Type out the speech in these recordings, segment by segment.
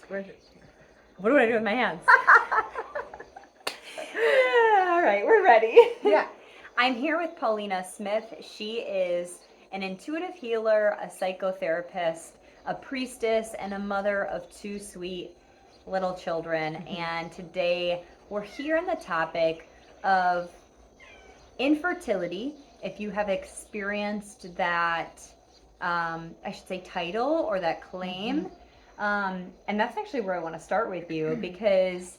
What do I do with my hands? All right, we're ready. Yeah. I'm here with Paulina Smith. She is an intuitive healer, a psychotherapist, a priestess, and a mother of two sweet little children. And today we're here on the topic of infertility. If you have experienced that, I should say, title or that claim. And that's actually where I want to start with you because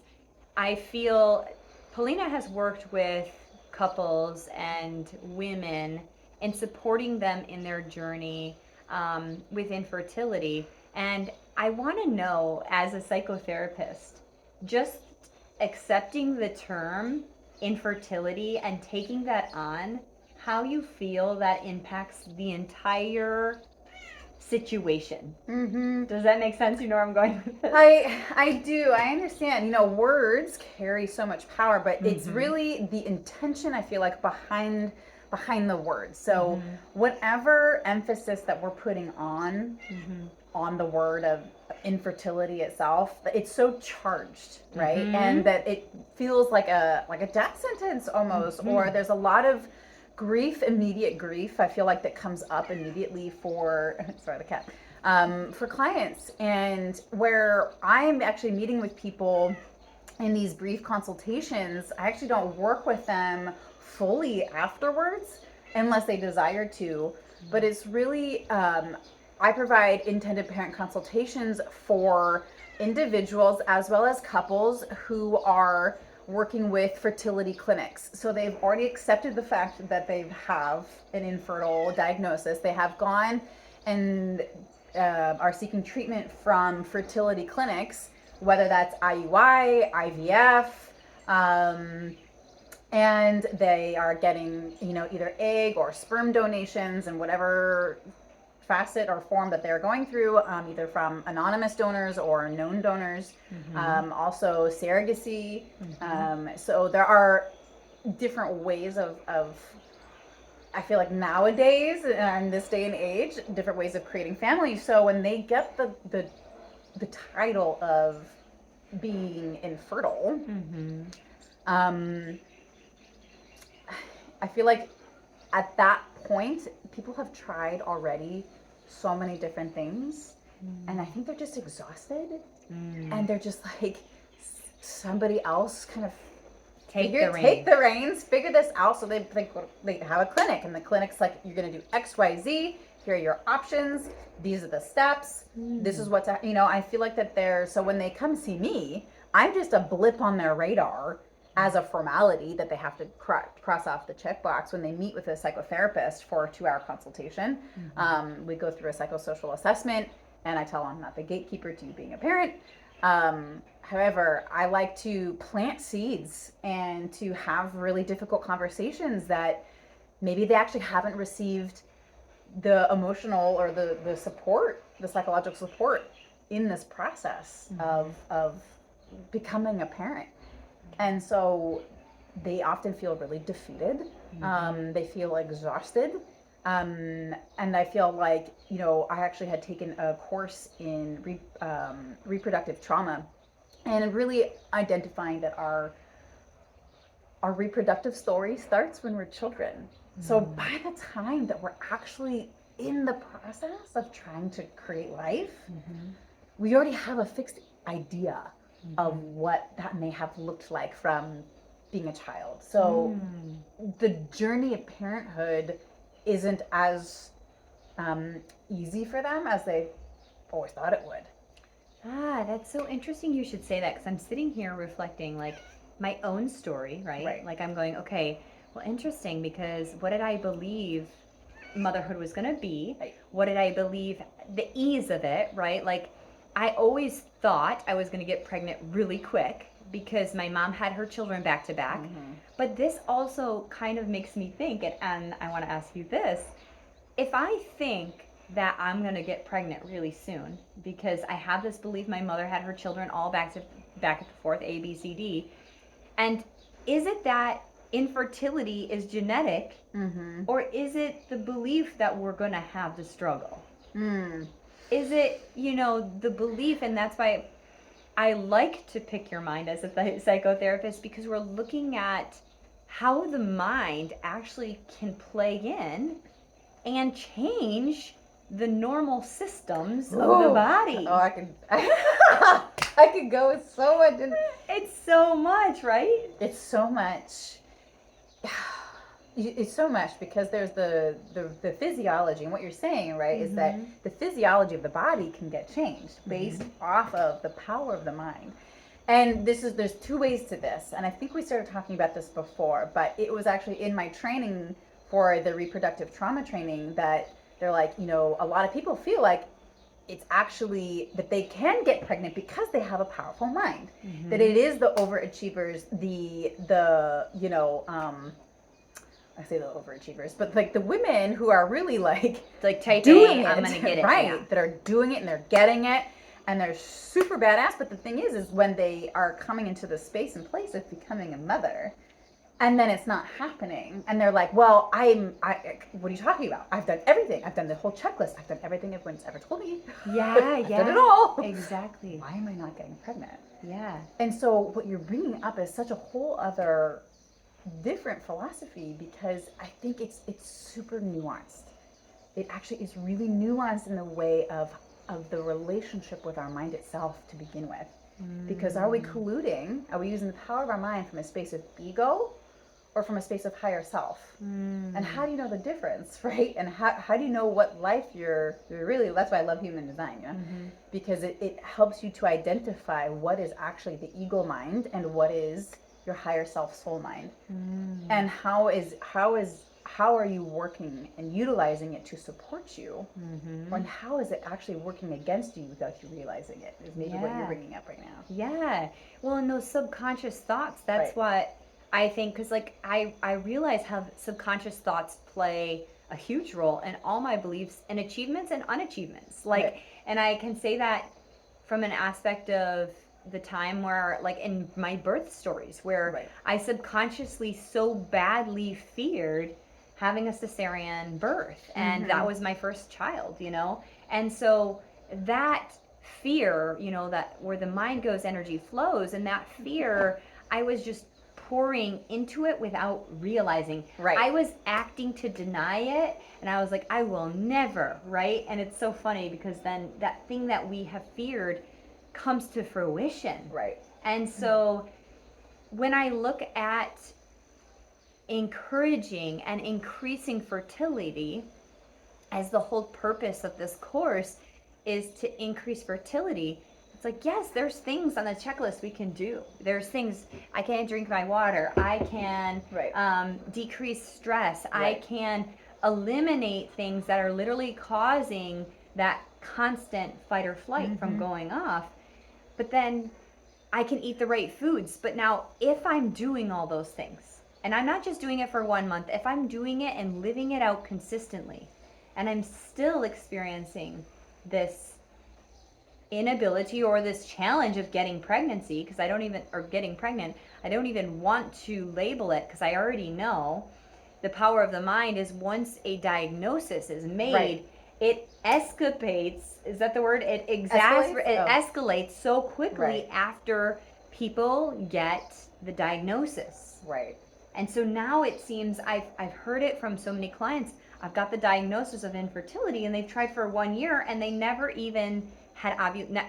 I feel Paulina has worked with couples and women and supporting them in their journey with infertility. And I want to know, as a psychotherapist, just accepting the term infertility and taking that on, how you feel that impacts the entire situation. Does that make sense? You know where I'm going with this? I do. I understand. You know, words carry so much power, but it's really the intention, I feel like, behind the words. So whatever emphasis that we're putting on the word of infertility itself, it's so charged, right? And that it feels like a death sentence almost, or there's a lot of immediate grief, I feel like, that comes up immediately for, sorry, the cat, for clients. And where I'm actually meeting with people in these brief consultations, I actually don't work with them fully afterwards unless they desire to. But it's really, I provide intended parent consultations for individuals as well as couples who are working with fertility clinics. So they've already accepted the fact that they have an infertile diagnosis. They have gone and are seeking treatment from fertility clinics, whether that's IUI, IVF, and they are getting, either egg or sperm donations in whatever facet or form that they're going through, either from anonymous donors or known donors, also surrogacy. So there are different ways of I feel like nowadays, in this day and age, different ways of creating families. So when they get the title of being infertile, I feel like at that point, people have tried already so many different things, and I think they're just exhausted, and they're just like, somebody else kind of take the reins, figure this out. So they have a clinic, and the clinic's like, you're going to do X, Y, Z. Here are your options. These are the steps. This is what's, I feel like that so when they come see me, I'm just a blip on their radar as a formality that they have to cross off the checkbox when they meet with a psychotherapist for a 2-hour consultation. We go through a psychosocial assessment, and I tell them I'm not the gatekeeper to you being a parent. However, I like to plant seeds and to have really difficult conversations that maybe they actually haven't received the emotional or the support, the psychological support in this process of becoming a parent. And so they often feel really defeated. They feel exhausted. And I feel like, I actually had taken a course in reproductive trauma, and really identifying that our reproductive story starts when we're children. So by the time that we're actually in the process of trying to create life, we already have a fixed idea of what that may have looked like from being a child. So the journey of parenthood isn't as easy for them as they always thought it would. That's so interesting you should say that, because I'm sitting here reflecting like my own story, right? Like I'm going, okay, well, interesting, because what did I believe motherhood was going to be? What did I believe the ease of it, right? Like I always thought I was going to get pregnant really quick because my mom had her children back to back. But this also kind of makes me think, and I want to ask you this, if I think that I'm going to get pregnant really soon because I have this belief my mother had her children all back and forth, A, B, C, D, and is it that infertility is genetic, or is it the belief that we're going to have the struggle? Is it, the belief, and that's why I like to pick your mind as a psychotherapist because we're looking at how the mind actually can play in and change the normal systems of the body. Oh, I could go with so much. It's so much, right? It's so much. It's so much because there's the physiology, and what you're saying, right, is that the physiology of the body can get changed based off of the power of the mind. And there's two ways to this, and I think we started talking about this before, but it was actually in my training for the reproductive trauma training that they're like, you know, a lot of people feel like it's actually that they can get pregnant because they have a powerful mind. That it is the overachievers, the you know, I say the overachievers, but like the women who are really like type doing A, it, I'm gonna get it, right? yeah. That are doing it and they're getting it, and they're super badass. But the thing is when they are coming into the space and place of becoming a mother, and then it's not happening, and they're like, "Well, what are you talking about? I've done everything. I've done the whole checklist. I've done everything everyone's ever told me. Yeah, I've done it all. Exactly. Why am I not getting pregnant?" Yeah. And so what you're bringing up is such a whole other different philosophy, because I think it's super nuanced. It actually is really nuanced in the way of the relationship with our mind itself to begin with. Because are we colluding? Are we using the power of our mind from a space of ego or from a space of higher self? And how do you know the difference, right? And how do you know what life you're really, that's why I love human design, you know? Because it helps you to identify what is actually the ego mind and what is your higher self soul mind. And how are you working and utilizing it to support you, and how is it actually working against you without you realizing it, is maybe what you're bringing up right now. Yeah. Well, in those subconscious thoughts, that's what I think, because like I realize how subconscious thoughts play a huge role in all my beliefs and achievements and unachievements. Like, and I can say that from an aspect of the time where, like in my birth stories, where I subconsciously so badly feared having a cesarean birth, and that was my first child, you know. And so that fear, you know, that where the mind goes, energy flows, and that fear, I was just pouring into it without realizing. I was acting to deny it, and I was like, I will never, right? And it's so funny because then that thing that we have feared comes to fruition. And so when I look at encouraging and increasing fertility, as the whole purpose of this course is to increase fertility, it's like, yes, there's things on the checklist we can do. There's things, I can drink my water, I can decrease stress, I can eliminate things that are literally causing that constant fight or flight from going off. But then I can eat the right foods. But now, if I'm doing all those things, and I'm not just doing it for 1 month, if I'm doing it and living it out consistently, and I'm still experiencing this inability or this challenge of getting pregnancy, because I don't even, or getting pregnant, I don't even want to label it, because I already know the power of the mind is once a diagnosis is made, it escalates, is that the word? It escalates so quickly after people get the diagnosis. And so now it seems, I've heard it from so many clients, I've got the diagnosis of infertility, and they've tried for 1 year and they never even had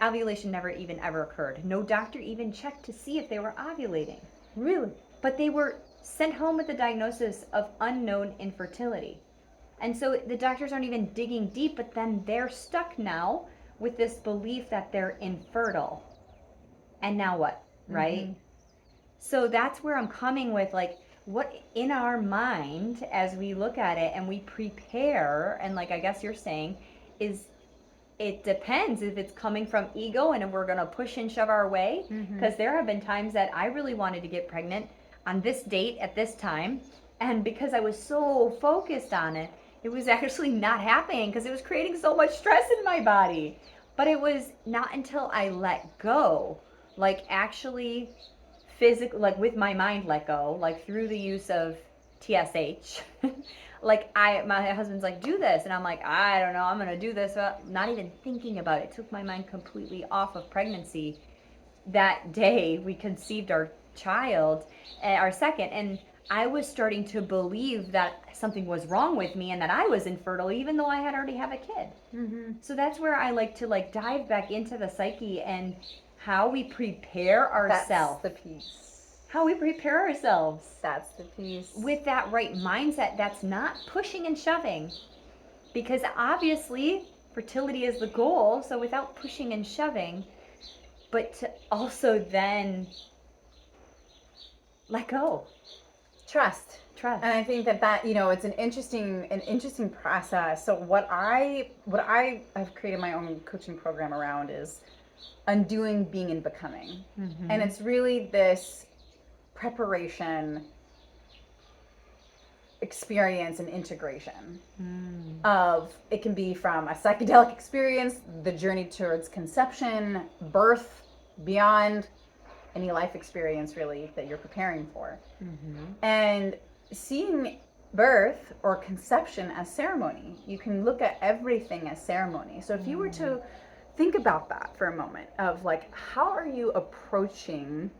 ovulation, never even ever occurred. No doctor even checked to see if they were ovulating. Really? But they were sent home with the diagnosis of unknown infertility. And so the doctors aren't even digging deep, but then they're stuck now with this belief that they're infertile. And now what, right? So that's where I'm coming with, like, what in our mind as we look at it and we prepare, and like I guess you're saying, is it depends if it's coming from ego and we're going to push and shove our way. Because there have been times that I really wanted to get pregnant on this date at this time, and because I was so focused on it, it was actually not happening because it was creating so much stress in my body. But it was not until I let go, like actually physically, like with my mind let go, like through the use of TSH. Like my husband's like, do this, and I'm like, I don't know, I'm gonna do this, not even thinking about it. It took my mind completely off of pregnancy. that day we conceived our child, our second, and I was starting to believe that something was wrong with me and that I was infertile, even though I had already have a kid. Mm-hmm. So that's where I like to like dive back into the psyche and how we prepare ourselves. That's the piece. How we prepare ourselves. That's the piece. With that right mindset, that's not pushing and shoving. Because obviously, fertility is the goal, so without pushing and shoving, but to also then let go. Trust. Trust. And I think that it's an interesting process. So what I've created my own coaching program around is undoing, being, and becoming. Mm-hmm. And it's really this preparation, experience, and integration of, it can be from a psychedelic experience, the journey towards conception, birth, beyond, any life experience really that you're preparing for. And seeing birth or conception as ceremony, you can look at everything as ceremony. So if you were to think about that for a moment, of like, how are you approaching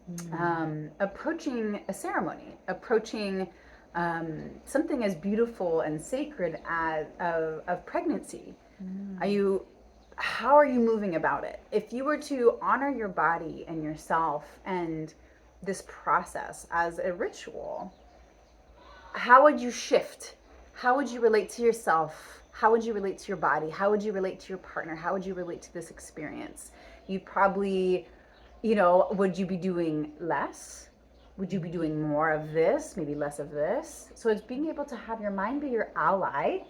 a ceremony, approaching something as beautiful and sacred as of pregnancy? How are you moving about it? If you were to honor your body and yourself and this process as a ritual, how would you shift? How would you relate to yourself? How would you relate to your body? How would you relate to your partner? How would you relate to this experience? You'd probably, would you be doing less? Would you be doing more of this, maybe less of this? So it's being able to have your mind be your ally.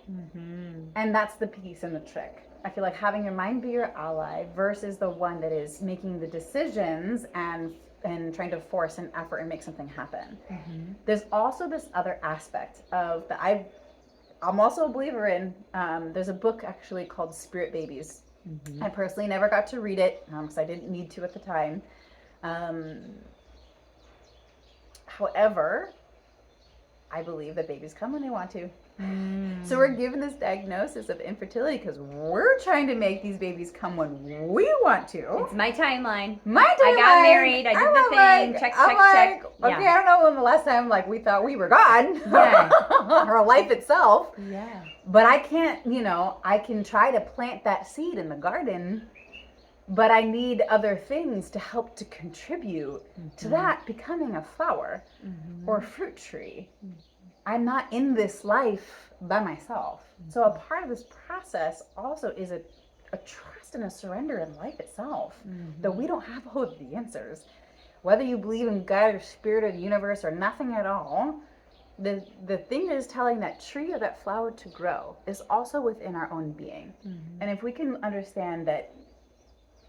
And that's the piece and the trick. I feel like having your mind be your ally versus the one that is making the decisions and trying to force an effort and make something happen. There's also this other aspect of that I'm also a believer in. There's a book actually called Spirit Babies. I personally never got to read it because I didn't need to at the time. However, I believe that babies come when they want to. So we're given this diagnosis of infertility because we're trying to make these babies come when we want to. It's my timeline. I got married. I did the thing. Check. Okay, yeah. I don't know when the last time we thought we were gone. Yeah. Or life itself. Yeah. But I can't, I can try to plant that seed in the garden, but I need other things to help to contribute to that becoming a flower or a fruit tree. I'm not in this life by myself. So a part of this process also is a trust and a surrender in life itself, that we don't have all of the answers. Whether you believe in God or spirit or the universe or nothing at all, the thing that is telling that tree or that flower to grow is also within our own being. And if we can understand that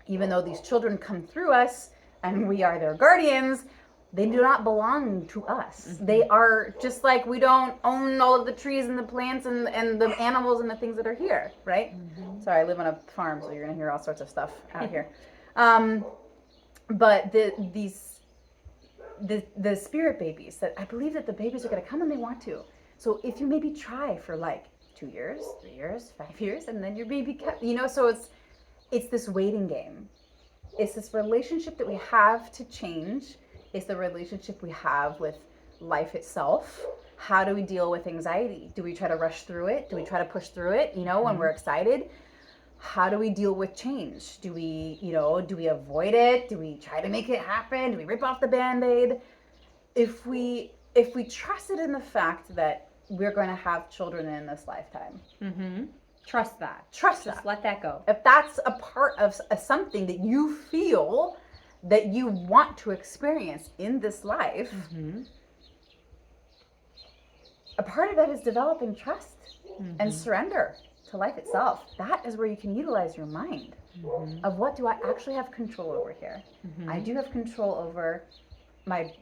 even though these children come through us and we are their guardians, they do not belong to us. They are just like we don't own all of the trees and the plants and the animals and the things that are here, right? Sorry, I live on a farm, so you're gonna hear all sorts of stuff out here. But the spirit babies, that I believe that the babies are gonna come when they want to. So if you maybe try for like 2 years, 3 years, 5 years, and then your baby so it's this waiting game. It's this relationship that we have to change. It's the relationship we have with life itself. How do we deal with anxiety? Do we try to rush through it? Do we try to push through it, when we're excited? How do we deal with change? Do we avoid it? Do we try to make it happen? Do we rip off the Band-Aid? If we trusted in the fact that we're going to have children in this lifetime. Trust that. Just let that go. If that's a part of something that you feel that you want to experience in this life, a part of that is developing trust and surrender to life itself. That is where you can utilize your mind of what do I actually have control over here. I do have control over my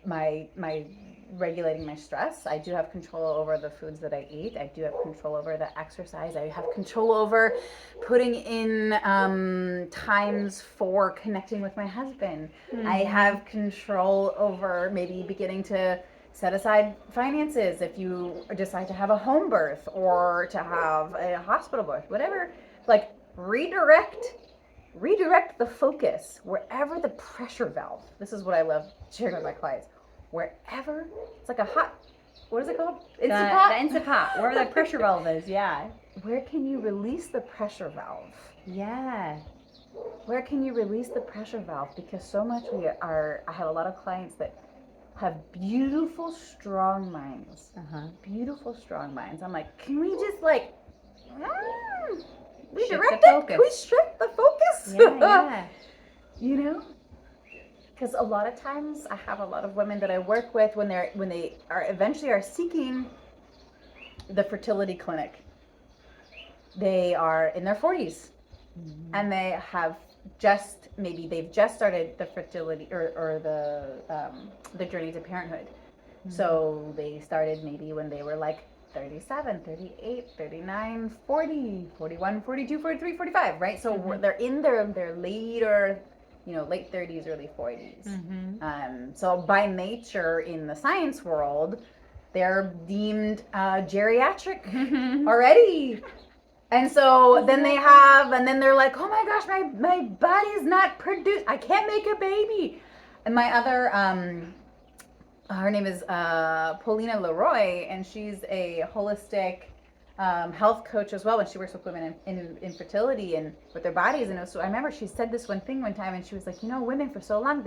regulating my stress. I do have control over the foods that I eat. I do have control over the exercise. I have control over putting in times for connecting with my husband. I have control over maybe beginning to set aside finances if you decide to have a home birth or to have a hospital birth, whatever. Like redirect redirect the focus wherever the pressure valve. This is what I love sharing with my clients. Wherever it's like a hot, what is it called? Instant pot. The instant pot, wherever that pressure valve is. Yeah. Where can you release the pressure valve? Yeah. Where can you release the pressure valve? Because so much I have a lot of clients that have beautiful, strong minds. Beautiful, strong minds. I'm like, can we just like redirect it? Can we shift the focus? Yeah. You know? Because a lot of times I have a lot of women that I work with when they are eventually are seeking the fertility clinic. They are in their 40s and they have they've just started the fertility or the journey to parenthood. So they started maybe when they were like 37, 38, 39, 40, 41, 42, 43, 45, right? So they're in their later, late 30s, early 40s. So by nature in the science world, they're deemed geriatric already. And so then they're like, oh my gosh, my body's not I can't make a baby. And my other, her name is Paulina Leroy, and she's a holistic health coach as well, and she works with women in infertility and with their bodies. And so I remember she said this one thing one time, and she was like, women for so long,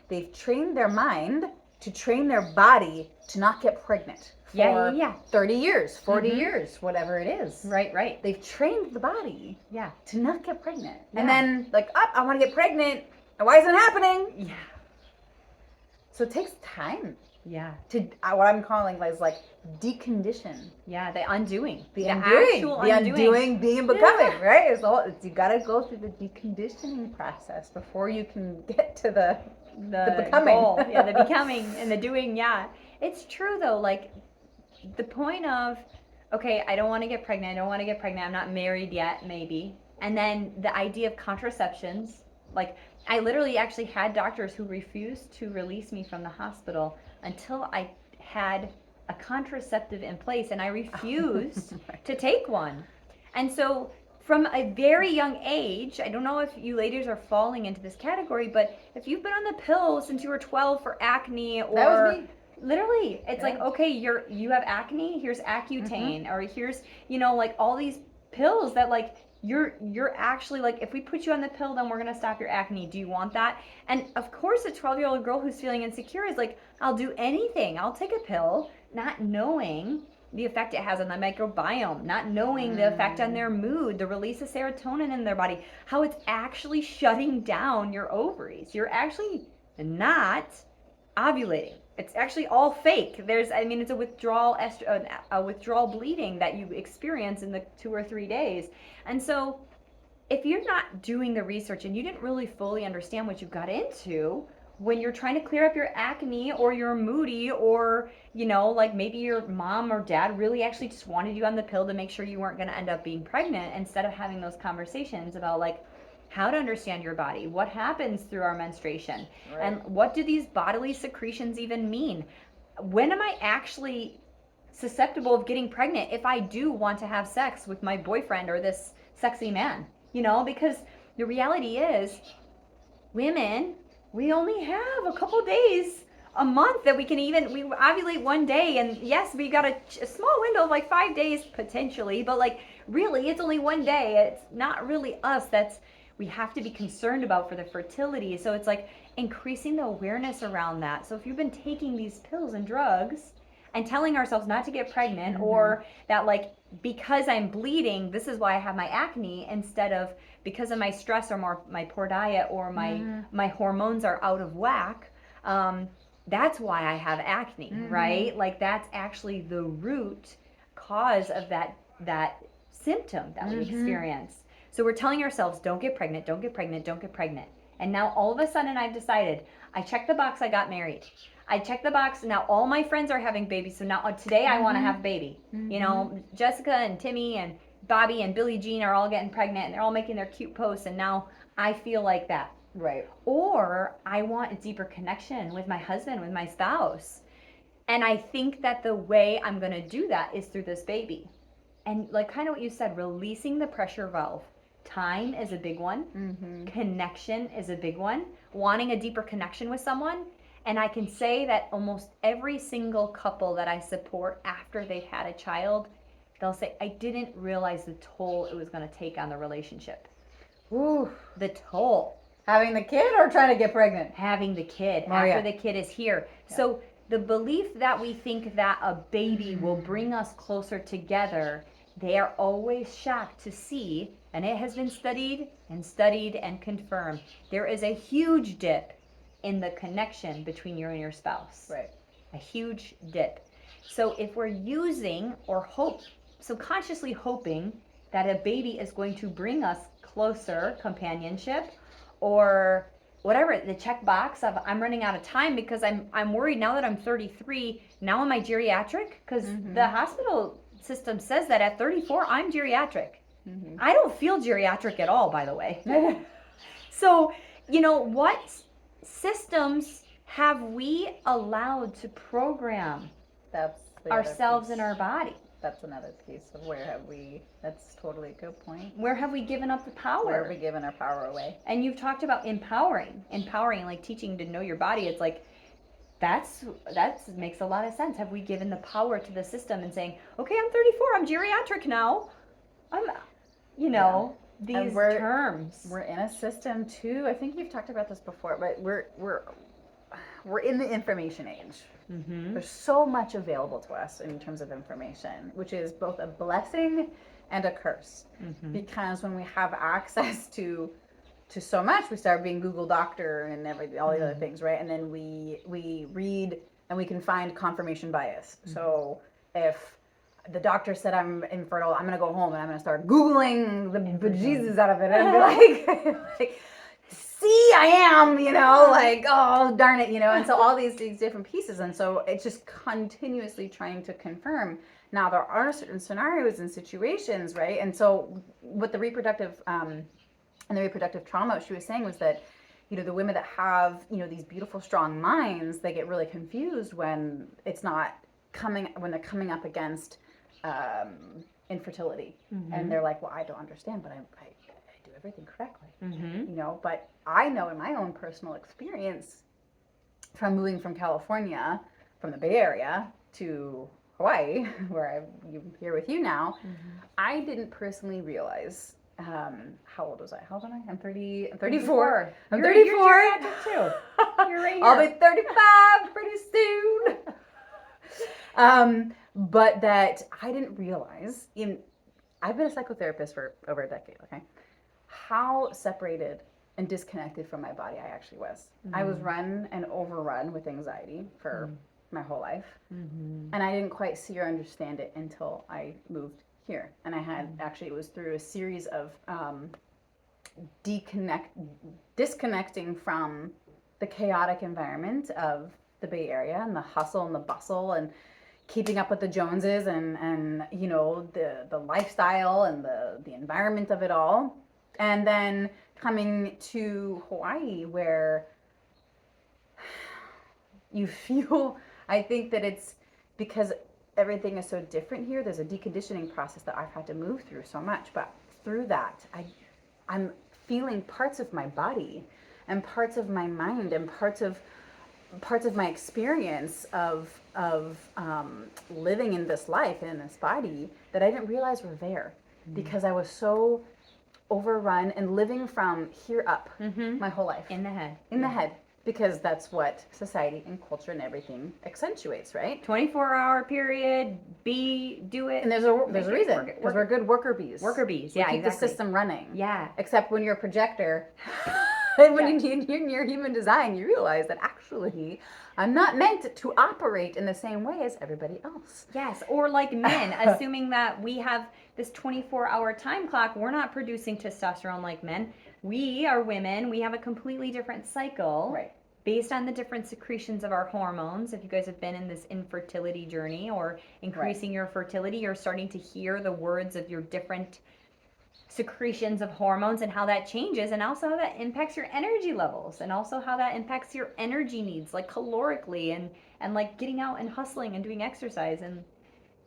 they've trained their mind to train their body to not get pregnant. For 30 years, 40 years, whatever it is. Right. They've trained the body to not get pregnant. Yeah. And then I want to get pregnant. And why isn't it happening? Yeah. So it takes time. Yeah. To what I'm calling like decondition. Yeah, the undoing. The undoing, being and becoming, right? You got to go through the deconditioning process before you can get to the becoming. Goal. Yeah, the becoming and the doing, yeah. It's true though, like the point of, okay, I don't want to get pregnant, I'm not married yet, maybe. And then the idea of contraceptions, like I literally actually had doctors who refused to release me from the hospital until I had a contraceptive in place, and I refused to take one. And so from a very young age, I don't know if you ladies are falling into this category, but if you've been on the pill since you were 12 for acne, or that was me. Literally, it's like, okay, you have acne, here's Accutane, or here's, like all these pills that like you're actually like, if we put you on the pill, then we're gonna stop your acne. Do you want that? And of course a 12-year-old girl who's feeling insecure is like, I'll do anything, I'll take a pill, not knowing the effect it has on the microbiome, not knowing the effect on their mood, the release of serotonin in their body, how it's actually shutting down your ovaries. You're actually not ovulating. It's actually all fake. It's a withdrawal bleeding that you experience in the 2 or 3 days. And so if you're not doing the research and you didn't really fully understand what you got into when you're trying to clear up your acne, or you're moody, or like maybe your mom or dad really actually just wanted you on the pill to make sure you weren't going to end up being pregnant, instead of having those conversations about like how to understand your body, what happens through our menstruation, and what do these bodily secretions even mean? When am I actually susceptible of getting pregnant if I do want to have sex with my boyfriend or this sexy man? Because the reality is, women, we only have a couple days a month that we ovulate one day, and yes, we got a small window of like 5 days potentially, but like really it's only one day. It's not really us we have to be concerned about for the fertility. So it's like increasing the awareness around that. So if you've been taking these pills and drugs and telling ourselves not to get pregnant, or that like, because I'm bleeding, this is why I have my acne, instead of because of my stress, or my poor diet, or my hormones are out of whack, that's why I have acne, right? Like that's actually the root cause of that symptom that we experience. So we're telling ourselves, don't get pregnant, don't get pregnant, don't get pregnant. And now all of a sudden I've decided, I checked the box, I got married. I checked the box, now all my friends are having babies, so now today I want to have a baby. Jessica and Timmy and Bobby and Billie Jean are all getting pregnant, and they're all making their cute posts, and now I feel like that. Right. Or I want a deeper connection with my husband, with my spouse. And I think that the way I'm going to do that is through this baby. And like kind of what you said, releasing the pressure valve. Time is a big one. Mm-hmm. Connection is a big one. Wanting a deeper connection with someone. And I can say that almost every single couple that I support after they've had a child, they'll say, I didn't realize the toll it was going to take on the relationship. Ooh. The toll. Having the kid or trying to get pregnant? Having the kid Oh, the kid is here. Yeah. So the belief that we think that a baby will bring us closer together, they are always shocked to see, and it has been studied and confirmed, there is a huge dip in the connection between you and your spouse. Right. A huge dip. So if we're using or subconsciously hoping that a baby is going to bring us closer companionship, or whatever, the check box of I'm running out of time because I'm worried now that I'm 33, now am I geriatric? Because the hospital system says that at 34 I'm geriatric. I don't feel geriatric at all, by the way. So, what systems have we allowed to program ourselves and our body? That's another piece of that's totally a good point. Where have we given up the power? Where have we given our power away? And you've talked about empowering, like teaching to know your body. It's like, that makes a lot of sense. Have we given the power to the system and saying, okay, I'm 34, I'm geriatric now. These terms. We're in a system too. I think you've talked about this before, but we're in the information age. Mm-hmm. There's so much available to us in terms of information, which is both a blessing and a curse. Mm-hmm. Because when we have access to so much, we start being Google Doctor and all the other things, right? And then we read and we can find confirmation bias. Mm-hmm. So if the doctor said I'm infertile, I'm going to go home and I'm going to start Googling the bejesus out of it and be like see, I am, oh, darn it, and so all these different pieces. And so it's just continuously trying to confirm. Now, there are certain scenarios and situations, right? And so what the reproductive trauma she was saying was that, the women that have, these beautiful, strong minds, they get really confused when when they're coming up against infertility. Mm-hmm. And they're like, well, I don't understand, but I do everything correctly. Mm-hmm. But I know in my own personal experience from moving from California, from the Bay Area to Hawaii, where I'm here with you now, I didn't personally realize how old was I? How old am I? I'm 34. I'm 34. You're geriatric too. You're right here. I'll be 35 pretty soon. But that I didn't realize, I've been a psychotherapist for over a decade, okay? How separated and disconnected from my body I actually was. Mm-hmm. I was run and overrun with anxiety for my whole life. Mm-hmm. And I didn't quite see or understand it until I moved here. And I had, actually, it was through a series of disconnecting from the chaotic environment of the Bay Area and the hustle and the bustle and keeping up with the Joneses and the lifestyle and the environment of it all. And then coming to Hawaii, where you feel, I think that it's because everything is so different here. There's a deconditioning process that I've had to move through so much, but through that, I'm feeling parts of my body and parts of my mind and parts of my experience of living in this life and in this body that I didn't realize were there because I was so overrun and living from here up my whole life. In the head. In the head. Because that's what society and culture and everything accentuates, right? 24-hour period, do it. And there's a reason, because we're good worker bees. Worker bees, we yeah, keep exactly. the system running. Yeah. Except when you're a projector, and when you're in your human design, you realize that actually I'm not meant to operate in the same way as everybody else. Yes, or like men, assuming that we have this 24-hour time clock, we're not producing testosterone like men. We are women, we have a completely different cycle. Right. Based on the different secretions of our hormones. If you guys have been in this infertility journey or increasing your fertility, you're starting to hear the words of your different secretions of hormones and how that changes, and also how that impacts your energy levels, and also how that impacts your energy needs, like calorically and like getting out and hustling and doing exercise. And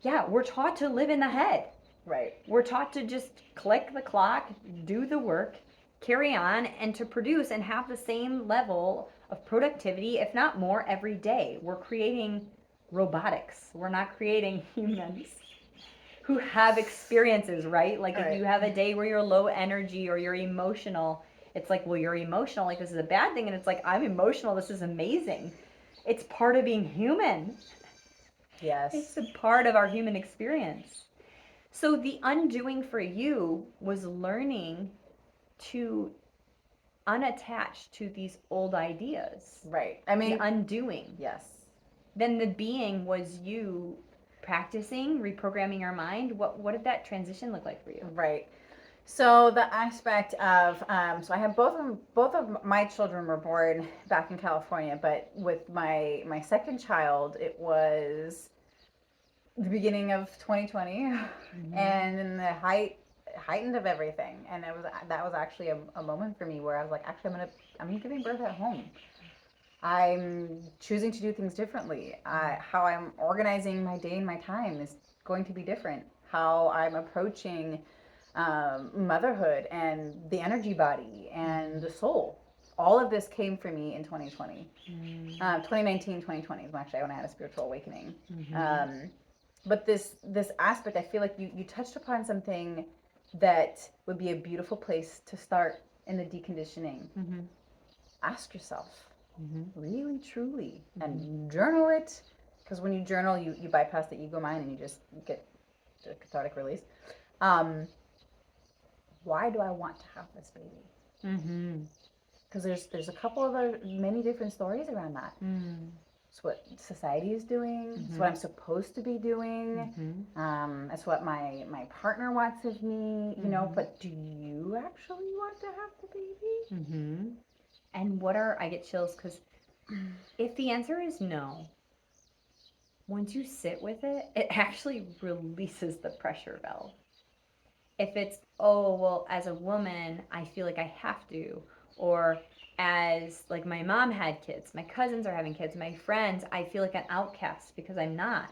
yeah, we're taught to live in the head. Right. We're taught to just click the clock, do the work, carry on, and to produce and have the same level of productivity, if not more, every day. We're creating robotics. We're not creating humans who have experiences, right? Like if you have a day where you're low energy or you're emotional, it's like, well, you're emotional, like this is a bad thing. And it's like, I'm emotional, this is amazing. It's part of being human. Yes. It's a part of our human experience. So the undoing for you was learning to unattach to these old ideas. Right. I mean, the undoing. yes. Then the being was you practicing, reprogramming your mind. What did that transition look like for you? Right. So the aspect of so I have both of my children were born back in California, but with my second child, it was the beginning of 2020, and in the heightened of everything, and that was actually a moment for me where I was like, actually, I'm giving birth at home. I'm choosing to do things differently. How I'm organizing my day and my time is going to be different. How I'm approaching motherhood and the energy body and the soul. All of this came for me in 2020. 2019, 2020 is actually when I had a spiritual awakening. But this aspect, I feel like you touched upon something that would be a beautiful place to start in the deconditioning. Ask yourself, really, truly, and journal it, because when you journal, you bypass the ego mind and you just get a cathartic release. Why do I want to have this baby? Because there's a couple of many different stories around that. It's what society is doing. It's what I'm supposed to be doing. It's what my partner wants of me. You know, but do you actually want to have the baby? And I get chills because if the answer is no, once you sit with it, it actually releases the pressure valve. If it's, oh, well, as a woman, I feel like I have to, or as like my mom had kids, my cousins are having kids, my friends, I feel like an outcast because I'm not.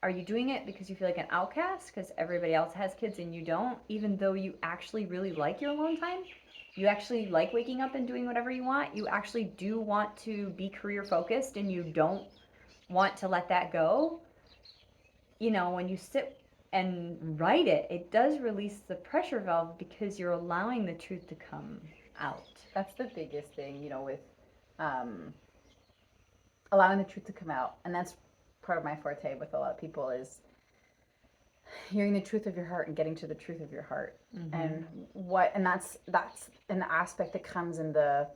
Are you doing it because you feel like an outcast because everybody else has kids and you don't, even though you actually really like your alone time? You actually like waking up and doing whatever you want. You actually do want to be career focused and you don't want to let that go. You know, when you sit and write it, it does release the pressure valve because you're allowing the truth to come out. That's the biggest thing, you know, with allowing the truth to come out. And that's part of my forte with a lot of people is hearing the truth of your heart and getting to the truth of your heart. And that's an aspect that comes in the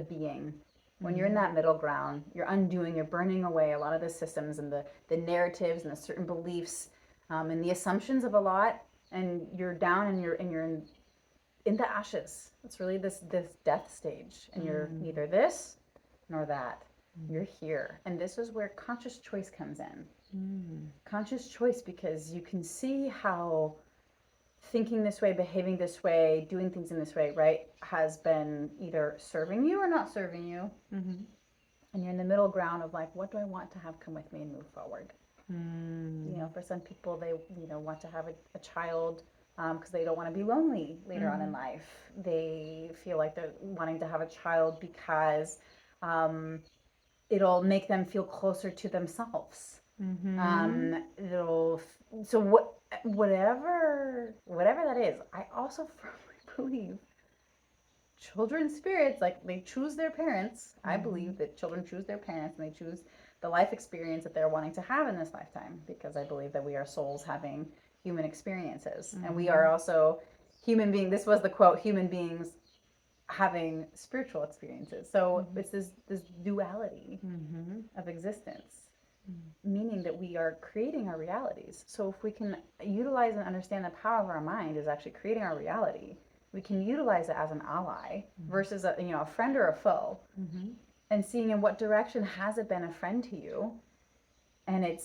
being. When you're in that middle ground, you're undoing, you're burning away a lot of the systems and the narratives and the certain beliefs and the assumptions of a lot, and you're down and you're in the ashes. It's really this death stage, and you're neither this nor that. You're here, and this is where conscious choice comes in. Conscious choice, because you can see how thinking this way, behaving this way, doing things in this way, right, has been either serving you or not serving you. And you're in the middle ground of like, what do I want to have come with me and move forward? You know, for some people, they want to have a child because they don't want to be lonely later on in life. They feel like they're wanting to have a child because it'll make them feel closer to themselves. Whatever that is, I also firmly believe children's spirits, like, they choose their parents. I believe that children choose their parents and they choose the life experience that they're wanting to have in this lifetime, because I believe that we are souls having human experiences, and we are also human beings. This was the quote: human beings having spiritual experiences. So it's this duality of existence, meaning that we are creating our realities. So if we can utilize and understand the power of our mind is actually creating our reality, we can utilize it as an ally versus a friend or a foe, and seeing in what direction has it been a friend to you, and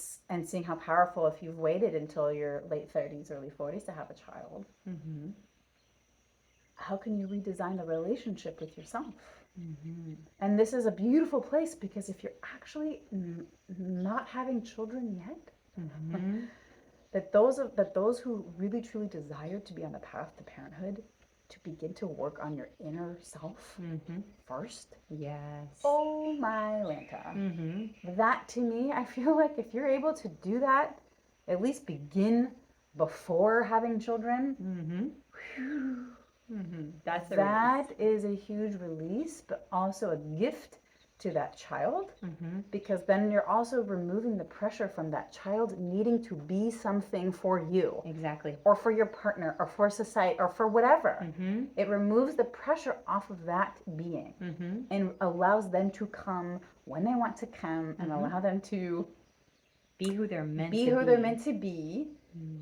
seeing how powerful, if you've waited until your late 30s, early 40s to have a child, how can you redesign the relationship with yourself? And this is a beautiful place, because if you're actually not having children yet, that those who really truly desire to be on the path to parenthood, to begin to work on your inner self first. Yes. Oh my Lanta. That to me, I feel like if you're able to do that, at least begin before having children. That's a That is a huge release, but also a gift to that child, because then you're also removing the pressure from that child needing to be something for you. Exactly. Or for your partner, or for society, or for whatever. It removes the pressure off of that being and allows them to come when they want to come and allow them to be who they're meant be to who be. they're meant to be.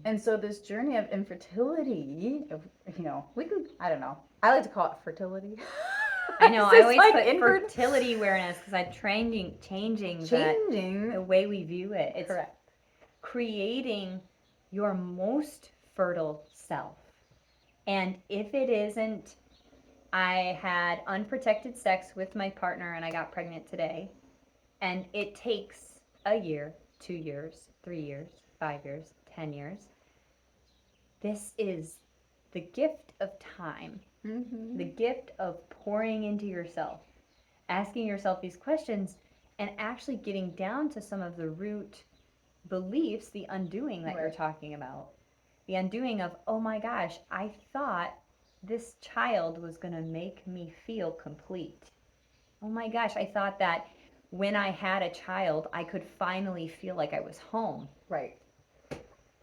And so this journey of infertility, we can, I don't know, I like to call it fertility. I know, I always like put fertility awareness because I'm changing the way we view it. It's correct. Creating your most fertile self. And if it isn't, I had unprotected sex with my partner and I got pregnant today, and it takes a year, 2 years, 3 years, 5 years, 10 years. This is the gift of time, the gift of pouring into yourself, asking yourself these questions, and actually getting down to some of the root beliefs, the undoing that you're talking about. The undoing of, oh my gosh, I thought this child was going to make me feel complete. Oh my gosh, I thought that when I had a child, I could finally feel like I was home. Right.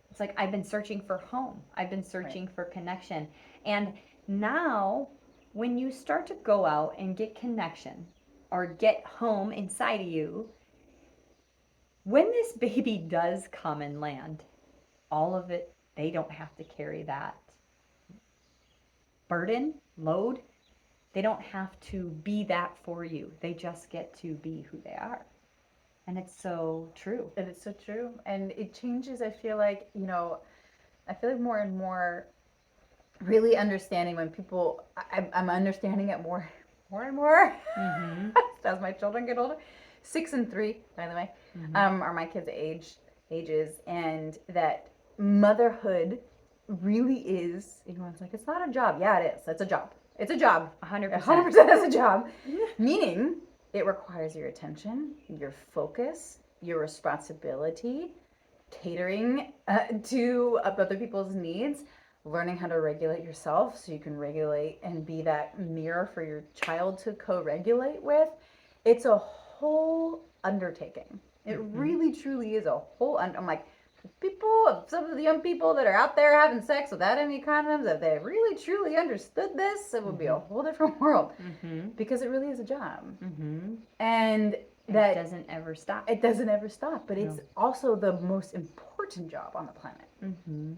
It's like I've been searching for home. I've been searching for connection. And now, when you start to go out and get connection or get home inside of you, when this baby does come and land, all of it, they don't have to carry that burden, load. They don't have to be that for you. They just get to be who they are. And it's so true. And it's so true. And it changes, I feel like, I feel like more and more really understanding when people, I'm understanding it more and more as my children get older. 6 and 3, by the way, are my kids' ages, and that motherhood really is, everyone's like, it's not a job. Yeah, it is. It's a job. It's a job. 100%. 100% is a job. Meaning it requires your attention, your focus, your responsibility, catering to other people's needs, learning how to regulate yourself so you can regulate and be that mirror for your child to co-regulate with. It's a whole undertaking. It really truly is a whole I'm like, some of the young people that are out there having sex without any condoms, if they really truly understood this, it would be a whole different world. Because it really is a job. And that it doesn't ever stop. It doesn't ever stop, but it's also the most important job on the planet.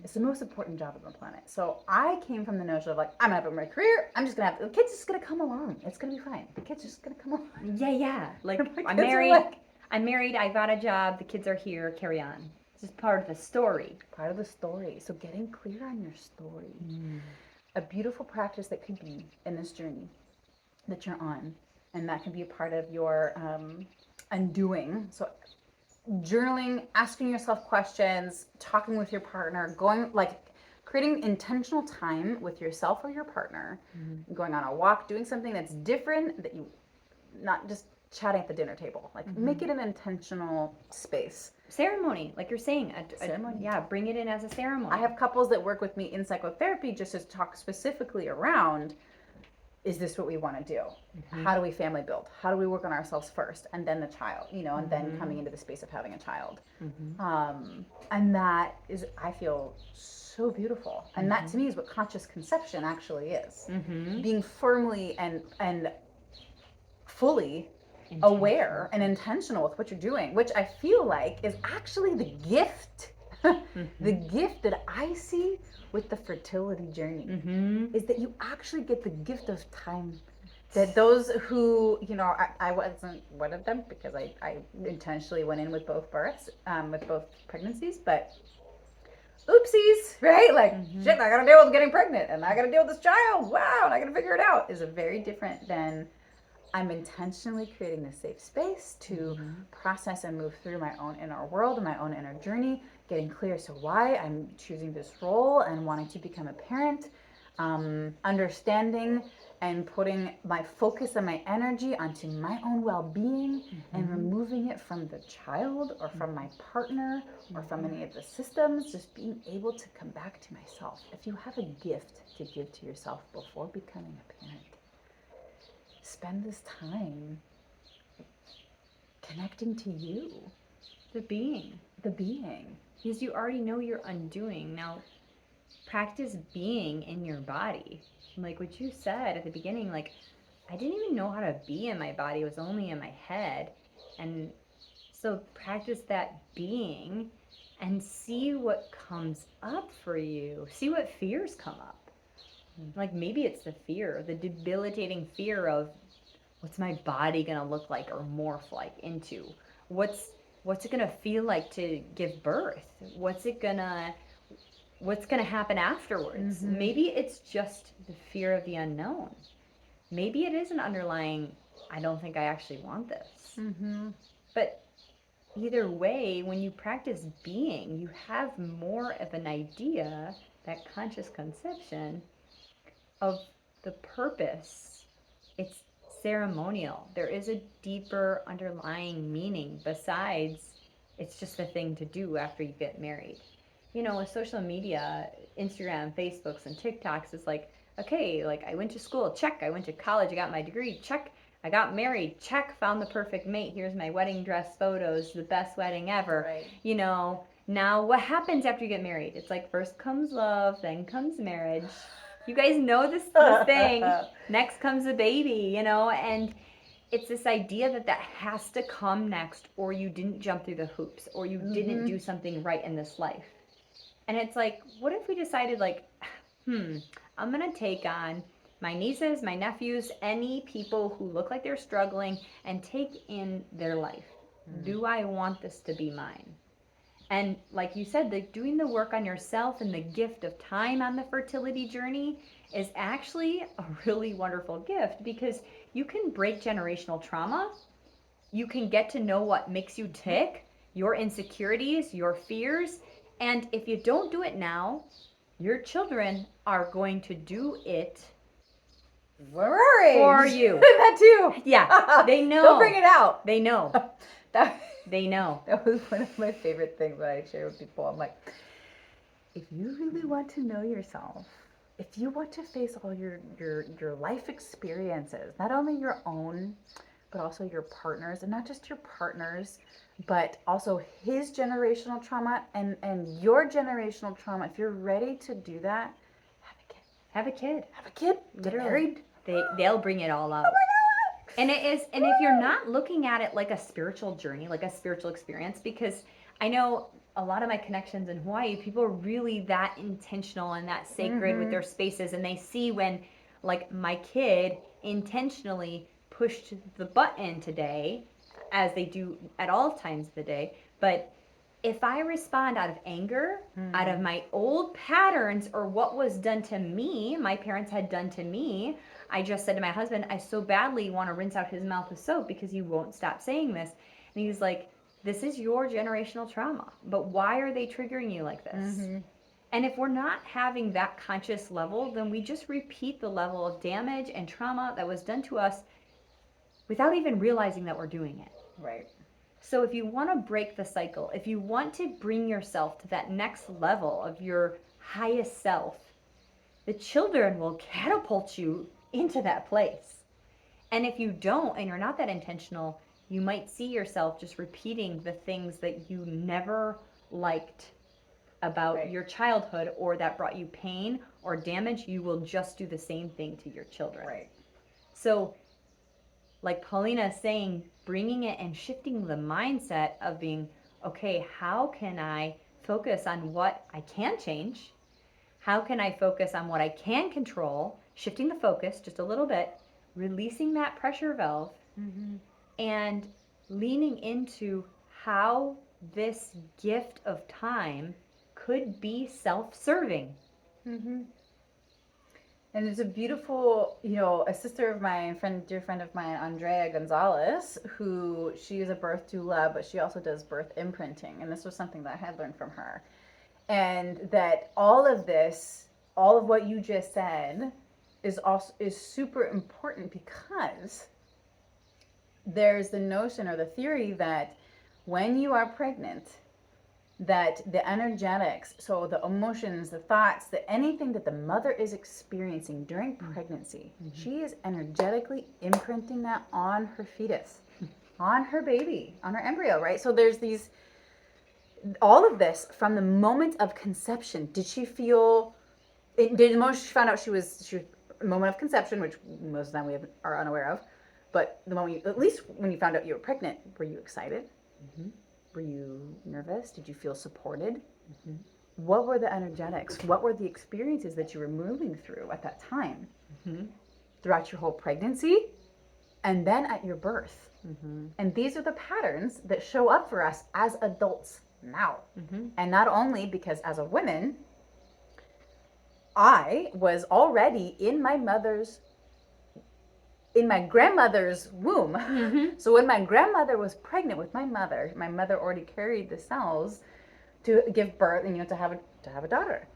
It's the most important job on the planet. So I came from the notion of like, I'm gonna have my career. I'm just gonna have the kids just gonna come along. It's gonna be fine. The kids just gonna come along. Yeah. Like I'm married. I got a job. The kids are here. Carry on. It's just part of the story. Part of the story. So getting clear on your story. A beautiful practice that could be in this journey that you're on, and that can be a part of your undoing. So journaling, asking yourself questions, talking with your partner, creating intentional time with yourself or your partner, going on a walk, doing something that's different, that you, not just chatting at the dinner table, make it an intentional space. Ceremony, like you're saying, ceremony. Yeah, bring it in as a ceremony. I have couples that work with me in psychotherapy just to talk specifically around, is this what we want to do? How do we family build? How do we work on ourselves first, and then the child, and then coming into the space of having a child. And that is, I feel, so beautiful. And that to me is what conscious conception actually is. Being firmly and fully aware and intentional with what you're doing, which I feel like is actually the gift. The gift that I see with the fertility journey is that you actually get the gift of time. That those who, I wasn't one of them because I intentionally went in with both births, with both pregnancies, but oopsies, right? Like, shit, I gotta deal with getting pregnant and I gotta deal with this child. Wow, and I gotta figure it out. Is very different than I'm intentionally creating this safe space to process and move through my own inner world and my own inner journey, getting clear as to why I'm choosing this role and wanting to become a parent, understanding and putting my focus and my energy onto my own well-being and removing it from the child or from my partner or from any of the systems, just being able to come back to myself. If you have a gift to give to yourself before becoming a parent, spend this time connecting to you. The being. Because you already know you're undoing. Now, practice being in your body. Like what you said at the beginning, like, I didn't even know how to be in my body. It was only in my head. And so practice that being and see what comes up for you. See what fears come up. Like maybe it's the fear, the debilitating fear of what's my body gonna look like or morph like into? What's it gonna feel like to give birth? What's gonna happen afterwards? Maybe it's just the fear of the unknown. Maybe it is an underlying, I don't think I actually want this. But either way, when you practice being, you have more of an idea, that conscious conception of the purpose. It's ceremonial. There is a deeper underlying meaning besides it's just a thing to do after you get married. You know, with social media, Instagram, Facebooks, and TikToks, it's like, okay, like I went to school, check. I went to college, I got my degree, check. I got married, check. Found the perfect mate. Here's my wedding dress photos, the best wedding ever. Right. You know, now what happens after you get married? It's like first comes love, then comes marriage. You guys know this thing. Next comes a baby, you know, and it's this idea that has to come next, or you didn't jump through the hoops, or you didn't do something right in this life. And it's like, what if we decided like, I'm going to take on my nieces, my nephews, any people who look like they're struggling and take in their life. Do I want this to be mine? And like you said, like doing the work on yourself and the gift of time on the fertility journey is actually a really wonderful gift, because you can break generational trauma. You can get to know what makes you tick, your insecurities, your fears. And if you don't do it now, your children are going to do it for you. That too. Yeah, they know. Don't bring it out. They know. They know. That was one of my favorite things that I share with people. I'm like, if you really want to know yourself, if you want to face all your life experiences, not only your own, but also your partners, and not just your partners, but also his generational trauma and your generational trauma, if you're ready to do that, have a kid. Get married. They'll bring it all out. And if you're not looking at it like a spiritual journey, like a spiritual experience, because I know a lot of my connections in Hawaii, people are really that intentional and that sacred with their spaces, and they see when, like, my kid intentionally pushed the button today, as they do at all times of the day, but if I respond out of anger, out of my old patterns or what was done to me, my parents had done to me, I just said to my husband, I so badly want to rinse out his mouth with soap because he won't stop saying this. And he's like, this is your generational trauma, but why are they triggering you like this? And if we're not having that conscious level, then we just repeat the level of damage and trauma that was done to us without even realizing that we're doing it. Right. So if you want to break the cycle, if you want to bring yourself to that next level of your highest self, the children will catapult you into that place. And if you don't, and you're not that intentional, you might see yourself just repeating the things that you never liked about your childhood, or that brought you pain or damage. You will just do the same thing to your children. Right. So like Paulina is saying, bringing it and shifting the mindset of being, okay, how can I focus on what I can change? How can I focus on what I can control? Shifting the focus just a little bit, releasing that pressure valve, and leaning into how this gift of time could be self-serving. And it's a beautiful, a sister of mine, dear friend of mine, Andrea Gonzalez, who she is a birth doula, but she also does birth imprinting. And this was something that I had learned from her. And that all of this, all of what you just said, is super important because there's the notion or the theory that when you are pregnant, that the energetics, so the emotions, the thoughts, anything that the mother is experiencing during pregnancy, she is energetically imprinting that on her fetus, on her baby, on her embryo, right? So there's all of this from the moment of conception. Did she feel, did the moment she found out she was moment of conception, which most of the time are unaware of, but the moment at least when you found out you were pregnant, were you excited? Were you nervous? Did you feel supported? What were the energetics? What were the experiences that you were moving through at that time? Throughout your whole pregnancy and then at your birth. And these are the patterns that show up for us as adults now. And not only because as a woman, I was already in my grandmother's womb. So when my grandmother was pregnant with my mother already carried the cells to give birth and to have a daughter.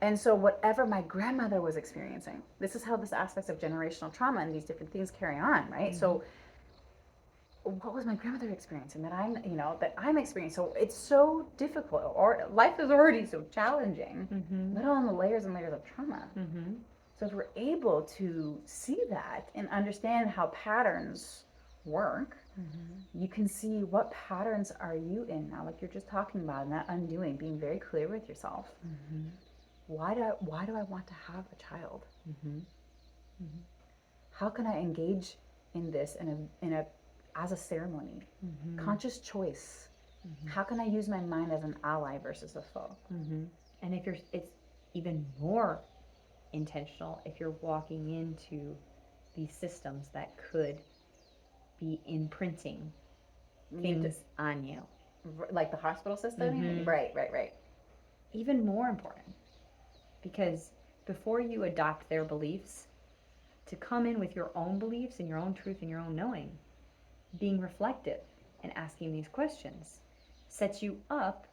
And so whatever my grandmother was experiencing, this is how this aspects of generational trauma and these different things carry on, right? So what was my grandmother experiencing that I'm experiencing? So it's so difficult, or life is already so challenging, let alone the layers and layers of trauma. So if we're able to see that and understand how patterns work, you can see what patterns are you in now, like you're just talking about, and that undoing, being very clear with yourself. Why do I want to have a child? How can I engage in this as a ceremony? Conscious choice. How can I use my mind as an ally versus a foe? And it's even more intentional if you're walking into these systems that could be imprinting things on you, like the hospital system. Right. Even more important, because before you adopt their beliefs, to come in with your own beliefs and your own truth and your own knowing, being reflective and asking these questions sets you up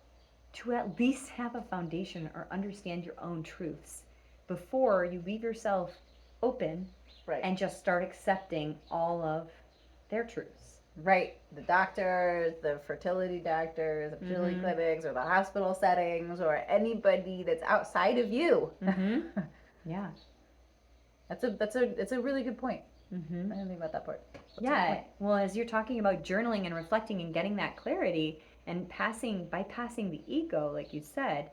to at least have a foundation or understand your own truths before you leave yourself open and just start accepting all of their truths. Right. The doctors, the fertility doctors, the fertility clinics, or the hospital settings, or anybody that's outside of you. Yeah. That's a really good point. I didn't think about that part. That's well, as you're talking about journaling and reflecting and getting that clarity and bypassing the ego, like you said,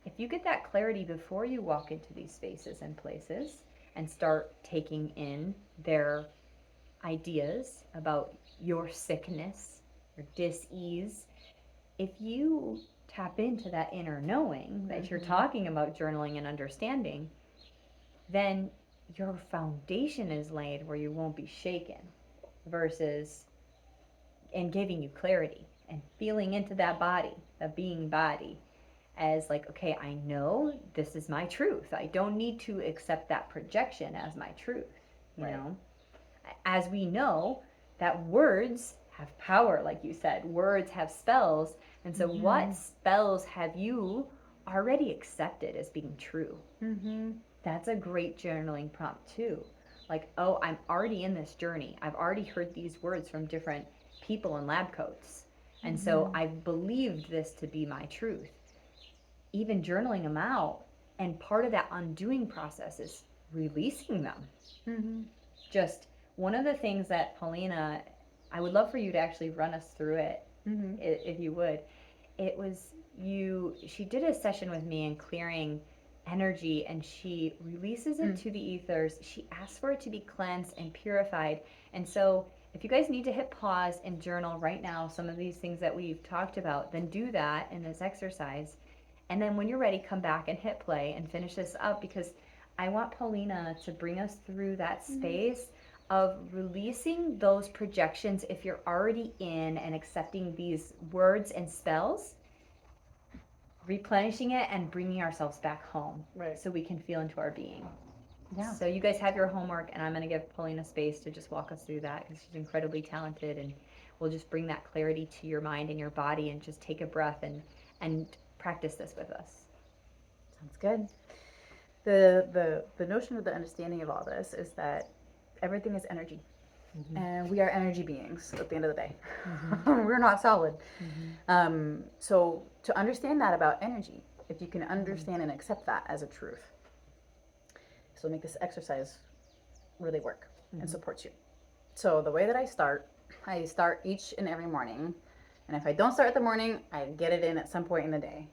if you get that clarity before you walk into these spaces and places and start taking in their ideas about your sickness, your dis-ease, if you tap into that inner knowing that you're talking about journaling and understanding, then your foundation is laid where you won't be shaken, versus and giving you clarity and feeling into that body, the being body, as like, okay, I know this is my truth. I don't need to accept that projection as my truth, you know? As we know that words have power, like you said, words have spells. And so what spells have you already accepted as being true? That's a great journaling prompt too. Like, oh, I'm already in this journey. I've already heard these words from different people in lab coats. And so I've believed this to be my truth. Even journaling them out, and part of that undoing process is releasing them. Just one of the things that Paulina, I would love for you to actually run us through it, if you would. It was she did a session with me in clearing energy, and she releases it to the ethers. She asks for it to be cleansed and purified. And so if you guys need to hit pause and journal right now some of these things that we've talked about, then do that in this exercise. And then when you're ready, come back and hit play and finish this up, because I want Paulina to bring us through that space of releasing those projections if you're already in and accepting these words and spells, replenishing it and bringing ourselves back home so we can feel into our being. Yeah. So you guys have your homework, and I'm going to give Paulina space to just walk us through that because she's incredibly talented, and we'll just bring that clarity to your mind and your body, and just take a breath and practice this with us. Sounds good. The notion of the understanding of all this is that everything is energy. And we are energy beings at the end of the day. We're not solid. So to understand that about energy, if you can understand and accept that as a truth, so make this exercise really work and supports you. So the way that I start each and every morning. And if I don't start at the morning, I get it in at some point in the day,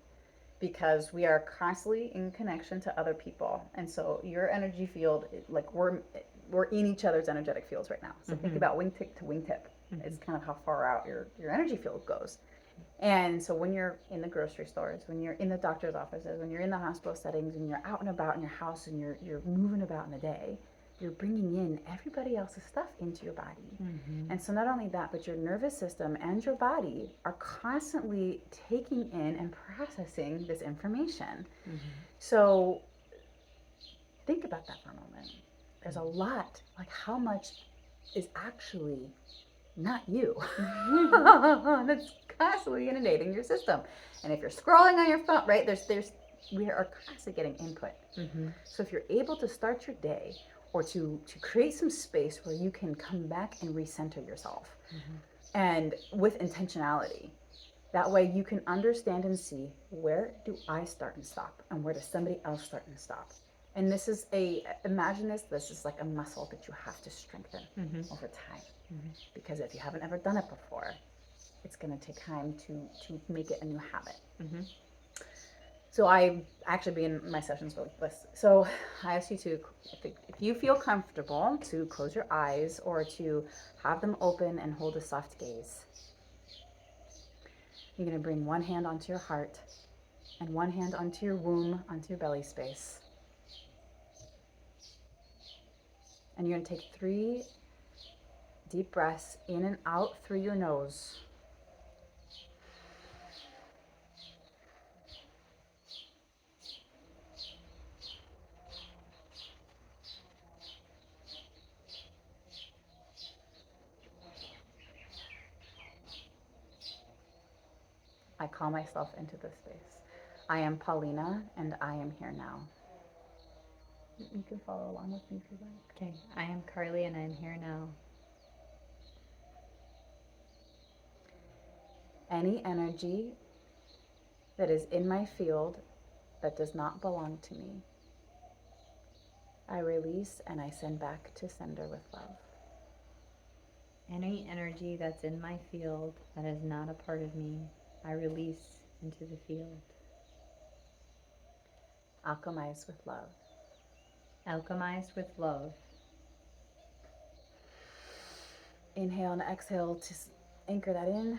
because we are constantly in connection to other people. And so your energy field, like we're in each other's energetic fields right now. So think about wingtip to wingtip. It's kind of how far out your energy field goes. And so when you're in the grocery stores, when you're in the doctor's offices, when you're in the hospital settings, when you're out and about in your house and you're moving about in the day, you're bringing in everybody else's stuff into your body. And so not only that, but your nervous system and your body are constantly taking in and processing this information. So think about that for a moment. There's a lot, like how much is actually not you that's constantly inundating your system. And if you're scrolling on your phone, right, we are constantly getting input. So if you're able to start your day, or to create some space where you can come back and recenter yourself, and with intentionality, that way you can understand and see, where do I start and stop, and where does somebody else start and stop. And this is imagine this is like a muscle that you have to strengthen over time. Because if you haven't ever done it before, it's going to take time to make it a new habit. So I actually begin my sessions with this. So I ask you to, if you feel comfortable, to close your eyes or to have them open and hold a soft gaze. You're going to bring one hand onto your heart and one hand onto your womb, onto your belly space. And you're going to take 3 deep breaths in and out through your nose. I call myself into this space. I am Paulina, and I am here now. You can follow along with me if you like. Okay, I am Carly, and I'm here now. Any energy that is in my field that does not belong to me, I release and I send back to sender with love. Any energy that's in my field that is not a part of me, I release into the field. Alchemize with love. Alchemize with love. Inhale and exhale to anchor that in.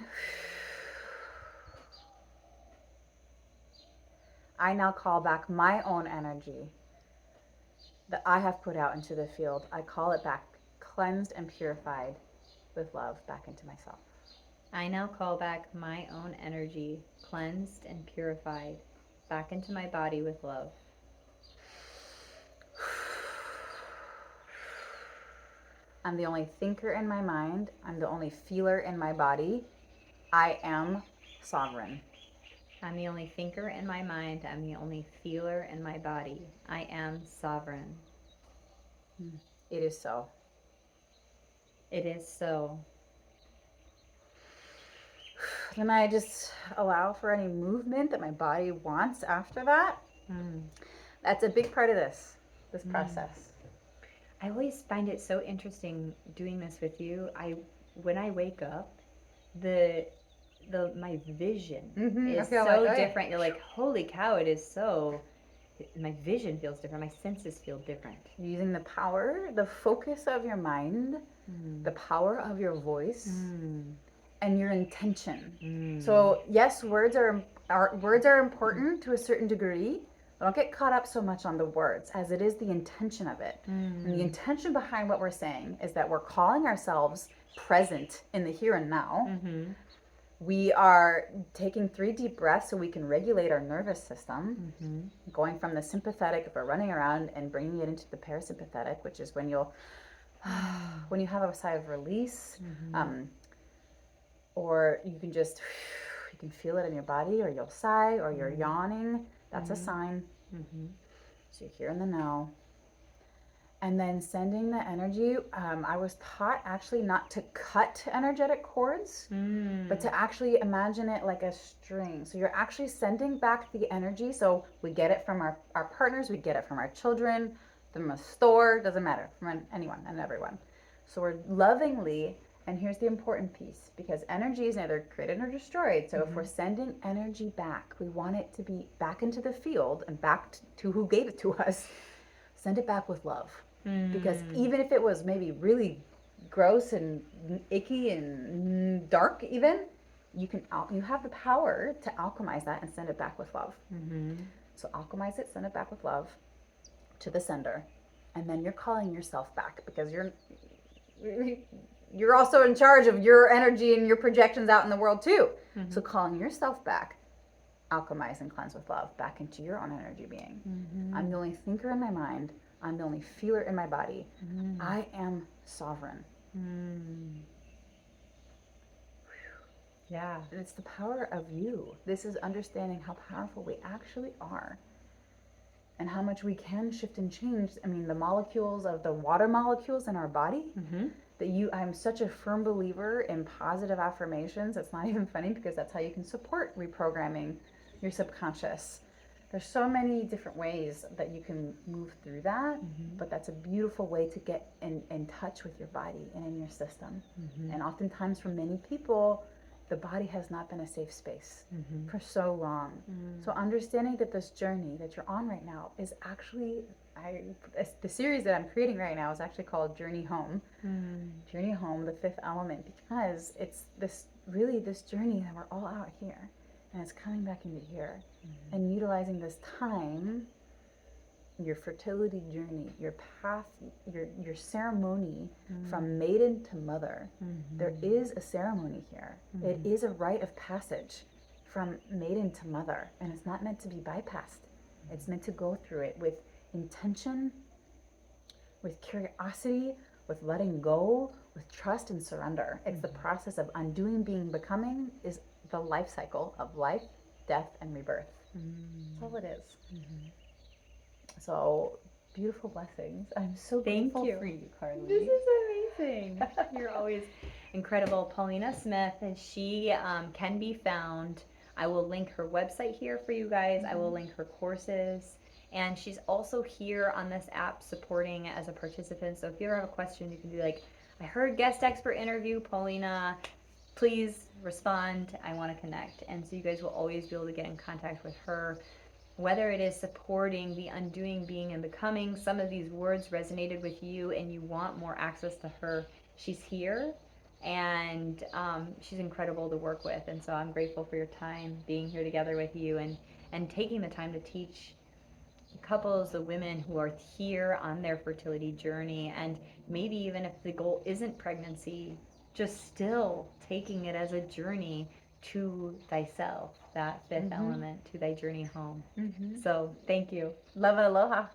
I now call back my own energy that I have put out into the field. I call it back cleansed and purified with love back into myself. I now call back my own energy, cleansed and purified, back into my body with love. I'm the only thinker in my mind. I'm the only feeler in my body. I am sovereign. I'm the only thinker in my mind. I'm the only feeler in my body. I am sovereign. It is so. It is so. Then I just allow for any movement that my body wants after that. That's a big part of this process. I always find it so interesting doing this with you. When I wake up, my vision is so different. You're like, holy cow, it is so. My vision feels different. My senses feel different. Using the power, the focus of your mind, the power of your voice, and your intention. So yes, words are important to a certain degree. But don't get caught up so much on the words, as it is the intention of it. And the intention behind what we're saying is that we're calling ourselves present in the here and now. We are taking 3 deep breaths so we can regulate our nervous system, going from the sympathetic, if we're running around, and bringing it into the parasympathetic, which is when you'll, when you have a sigh of release, or you can just, you can feel it in your body, or you'll sigh, or you're yawning. That's a sign. So you're here in the now. And then sending the energy. I was taught actually not to cut energetic cords, but to actually imagine it like a string. So you're actually sending back the energy. So we get it from our partners, we get it from our children, from a store, doesn't matter, from anyone and everyone. So we're lovingly, and here's the important piece, because energy is neither created nor destroyed. So if we're sending energy back, we want it to be back into the field and back to who gave it to us. Send it back with love. Because even if it was maybe really gross and icky and dark, even, you have the power to alchemize that and send it back with love. So alchemize it, send it back with love to the sender, and then you're calling yourself back, because you're also in charge of your energy and your projections out in the world too. So calling yourself back, alchemize and cleanse with love back into your own energy being. I'm the only thinker in my mind. I'm the only feeler in my body. I am sovereign. Yeah. And it's the power of you. This is understanding how powerful we actually are and how much we can shift and change. I mean, the molecules of the water molecules in our body, I'm such a firm believer in positive affirmations. It's not even funny, because that's how you can support reprogramming your subconscious. There's so many different ways that you can move through that, but that's a beautiful way to get in touch with your body and in your system. And oftentimes for many people, the body has not been a safe space for so long. So understanding that this journey that you're on right now is actually, the series that I'm creating right now is actually called Journey Home. Journey Home, the 5th element, because it's this journey that we're all out here. And it's coming back into here and utilizing this time, your fertility journey, your path, your ceremony from maiden to mother. There is a ceremony here. It is a rite of passage from maiden to mother, and it's not meant to be bypassed. It's meant to go through it with intention, with curiosity, with letting go, with trust and surrender. It's the process of undoing, being, becoming, is the life cycle of life, death, and rebirth. That's all it is. So, beautiful blessings. I'm so grateful for you, Carly. This is amazing. You're always incredible. Paulina Smith, and she can be found. I will link her website here for you guys. I will link her courses. And she's also here on this app supporting as a participant. So if you ever have a question, you can be like, I heard guest expert interview, Paulina. Please respond. I want to connect. And so you guys will always be able to get in contact with her, whether it is supporting the undoing, being, and becoming. Some of these words resonated with you and you want more access to her. She's here, and she's incredible to work with. And so I'm grateful for your time being here together with you and taking the time to teach couples, the women who are here on their fertility journey. And maybe even if the goal isn't pregnancy, just still taking it as a journey to thyself, that 5th element, to thy journey home. So thank you. Love and aloha.